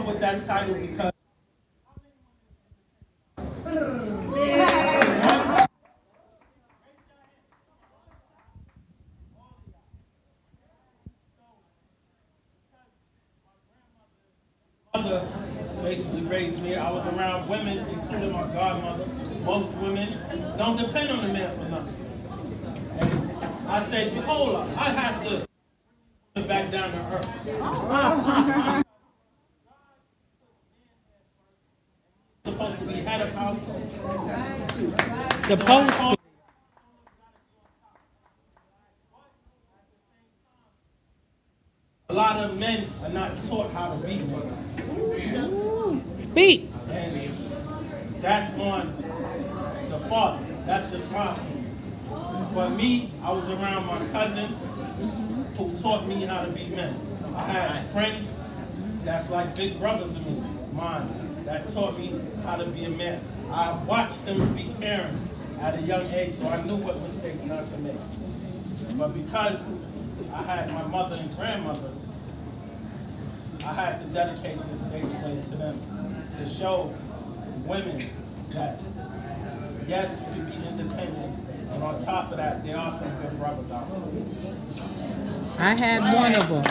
up with that title because mother basically raised me. I was around women, including my godmother. Most women don't depend on a man for nothing. And I said, hold up, I have to get back down to earth. Supposed to be head of household. Supposed to. A lot of men are not taught how to be men. Speak. And that's on the father. That's just my opinion. But me, I was around my cousins who taught me how to be men. I had friends that's like big brothers of mine that taught me how to be a man. I watched them be parents at a young age, so I knew what mistakes not to make. But because I had my mother and grandmother, I had to dedicate this stage play to them to show women that, yes, you can be independent, and on top of that, there are some good brothers out there. I had one of them.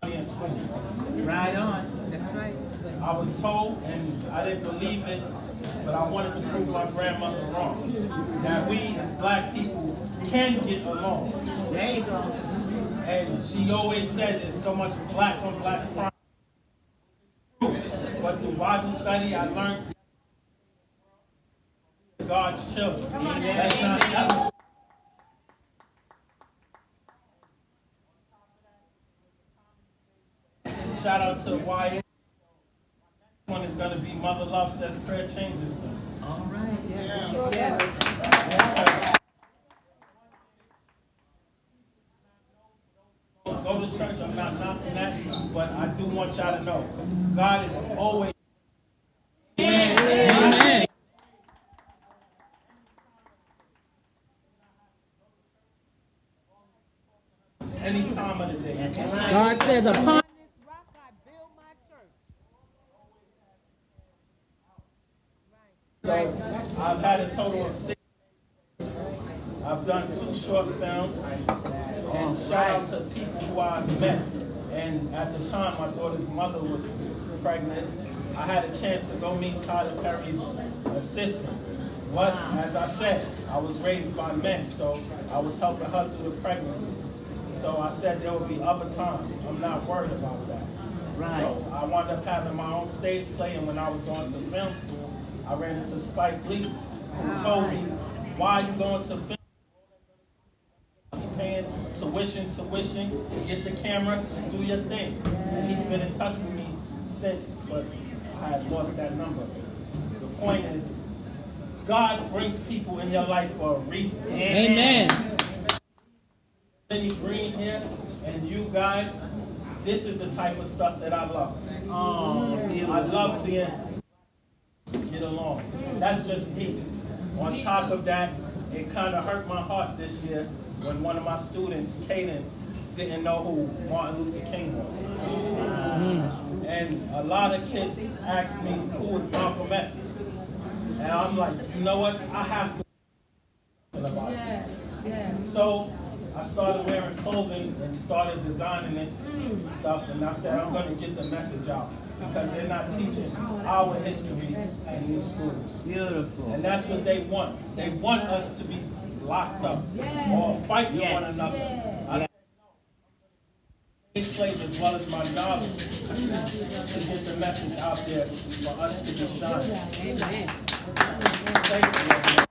In school. Right on. That's right. I was told, and I didn't believe it, but I wanted to prove my grandmother wrong. That we as black people can get along. There you go. And she always said there's so much black on black crime. But through Bible study, I learned God's children. That's not shout out to YA. One is going to be Mother Love Says Prayer Changes Things. All right. Yeah. Go to church, I'm not knocking that, but I do want y'all to know, God is always. Amen. Any time of the day. God says, upon this rock I build my church. So I've had a total of 6. I've done 2 short films, and shout out to people who I've met. And at the time, my daughter's mother was pregnant. I had a chance to go meet Tyler Perry's assistant. But as I said, I was raised by men, so I was helping her through the pregnancy. So I said there would be other times. I'm not worried about that. Right. So I wound up having my own stage play, and when I was going to film school, I ran into Spike Lee, who told me, why are you going to film? Paying tuition, get the camera, do your thing. And he's been in touch with me since, but I had lost that number. The point is, God brings people in your life for a reason. Amen. Lenny Green here, and you guys, this is the type of stuff that I love. Oh, I love seeing get along. That's just me. On top of that, it kind of hurt my heart this year when one of my students, Caden, didn't know who Martin Luther King was. And a lot of kids asked me, who is Malcolm X? And I'm like, you know what? I have to about this. So I started wearing clothing and started designing this stuff, and I said, I'm going to get the message out because they're not teaching our history in these schools. beautiful. And that's what they want. They want us to be locked up or fight with one another. I said, these plays as well as my knowledge to get the message out there for us to be shining. Amen. Thank you.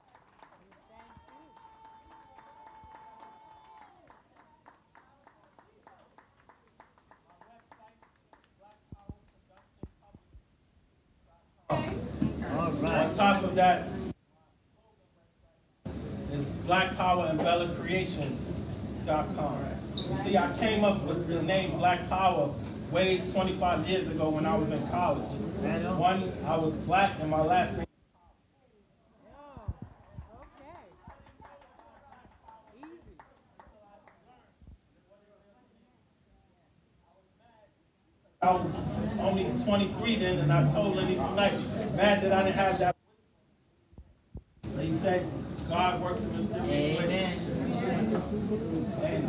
All right. On top of that is Black Power and Bella Creations. blackpower.com. You see, I came up with the name Black Power way 25 years ago when I was in college. Right on. One, I was black and my last name. I was only 23 then, and I told Lenny tonight, mad that I didn't have that. But he said, God works in mysterious ways. And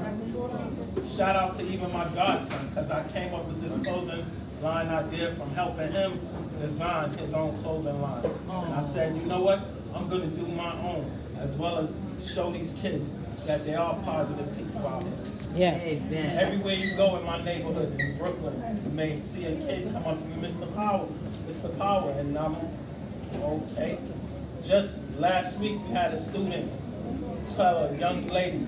shout out to even my godson, because I came up with this clothing line idea from helping him design his own clothing line. And I said, you know what? I'm going to do my own, as well as show these kids that they are positive people out here. Yes. Amen. Everywhere you go in my neighborhood in Brooklyn, you may see a kid come up to me, Mr. Power, and I'm okay. Just last week, we had a student tell a young lady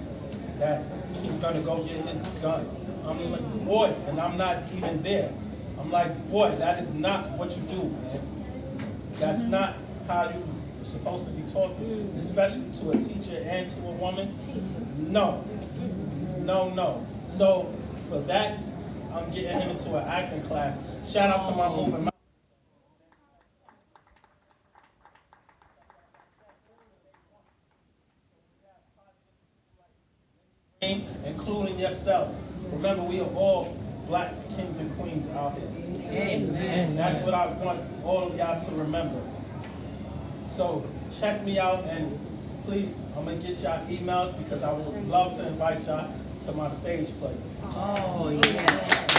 that he's gonna go get his gun. I'm like, boy, and I'm not even there. I'm like, boy, that is not what you do, man. That's not how you're supposed to be talking, especially to a teacher and to a woman. No. No. So for that, I'm getting him into an acting class. Shout out to my movement. Including yourselves. Remember, we are all black kings and queens out here. Amen. That's what I want all of y'all to remember. So check me out, and please, I'm gonna get y'all emails because I would love to invite y'all to my stage plays. Oh, yeah.